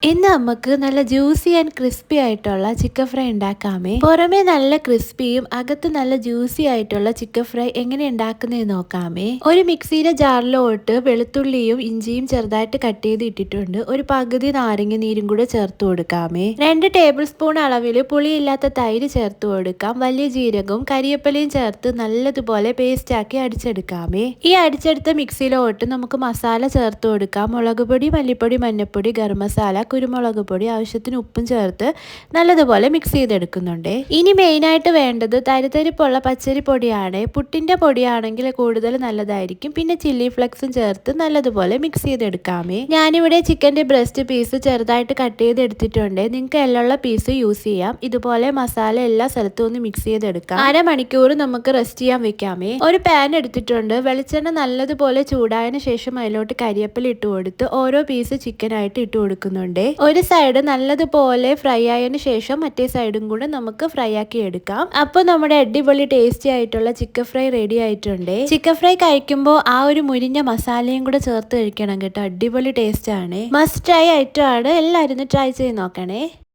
ഇന്ന് നമുക്ക് നല്ല ജ്യൂസി ആൻഡ് ക്രിസ്പി ആയിട്ടുള്ള ചിക്കൻ ഫ്രൈ ഉണ്ടാക്കാമേ. പുറമേ നല്ല ക്രിസ്പിയും അകത്ത് നല്ല ജ്യൂസി ആയിട്ടുള്ള ചിക്കൻ ഫ്രൈ എങ്ങനെ ഉണ്ടാക്കുന്നതെന്ന് നോക്കാമേ. ഒരു മിക്സിയുടെ ജാറിലോട്ട് വെളുത്തുള്ളിയും ഇഞ്ചിയും ചെറുതായിട്ട് കട്ട് ചെയ്ത് ഇട്ടിട്ടുണ്ട്. ഒരു പകുതി നാരങ്ങ നീരും കൂടെ ചേർത്ത് കൊടുക്കാമേ. 2 ടേബിൾ സ്പൂൺ അളവിൽ പുളിയില്ലാത്ത തൈര് ചേർത്ത് കൊടുക്കാം. വലിയ ജീരകവും കരിയേപ്പിലയും ചേർത്ത് നല്ലതുപോലെ പേസ്റ്റ് ആക്കി അടിച്ചെടുക്കാമേ. ഈ അടിച്ചെടുത്ത മിക്സിയിലോട്ട് നമുക്ക് മസാല ചേർത്ത് കൊടുക്കാം. മുളക് പൊടി, മല്ലിപ്പൊടി, മഞ്ഞൾപ്പൊടി, ഗരം മസാല, കുരുമുളക് പൊടി, ആവശ്യത്തിന് ഉപ്പും ചേർത്ത് നല്ലതുപോലെ മിക്സ് ചെയ്തെടുക്കുന്നുണ്ട്. ഇനി മെയിനായിട്ട് വേണ്ടത് തരിതരിപ്പുള്ള പച്ചരി പൊടിയാണ്. പുട്ടിന്റെ പൊടിയാണെങ്കിൽ കൂടുതൽ നല്ലതായിരിക്കും. പിന്നെ ചില്ലി ഫ്ലെക്സും ചേർത്ത് നല്ലതുപോലെ മിക്സ് ചെയ്തെടുക്കാമേ. ഞാനിവിടെ ചിക്കന്റെ ബ്രസ്റ്റ് പീസ് ചെറുതായിട്ട് കട്ട് ചെയ്തെടുത്തിട്ടുണ്ട്. നിങ്ങൾക്ക് എല്ലുള്ള പീസ് യൂസ് ചെയ്യാം. ഇതുപോലെ മസാല എല്ലാ സ്ഥലത്തും ഒന്ന് മിക്സ് ചെയ്തെടുക്കാം. അരമണിക്കൂർ നമുക്ക് റെസ്റ്റ് ചെയ്യാൻ വെക്കാമേ. ഒരു പാൻ എടുത്തിട്ടുണ്ട്. വെളിച്ചെണ്ണ നല്ലതുപോലെ ചൂടായതിനു ശേഷം അതിലോട്ട് കരിയേപ്പില ഇട്ട് കൊടുത്ത് ഓരോ പീസ് ചിക്കൻ ആയിട്ട് ഇട്ട് കൊടുക്കുന്നുണ്ട്. ഒരു സൈഡ് നല്ലതുപോലെ ഫ്രൈ ആയതിനു ശേഷം മറ്റേ സൈഡും കൂടെ നമുക്ക് ഫ്രൈ ആക്കി എടുക്കാം. അപ്പോൾ നമ്മുടെ അടിപൊളി ടേസ്റ്റി ആയിട്ടുള്ള ചിക്കൻ ഫ്രൈ റെഡി ആയിട്ടുണ്ട്. ചിക്കൻ ഫ്രൈ കഴിക്കുമ്പോൾ ആ ഒരു മുരിഞ്ഞ മസാലയും കൂടെ ചേർത്ത് കഴിക്കണം കേട്ടോ. അടിപൊളി ടേസ്റ്റ് ആണ്. മസ്റ്റ് ട്രൈ ഐറ്റം ആണ്. എല്ലാവരും ട്രൈ ചെയ്ത് നോക്കണേ.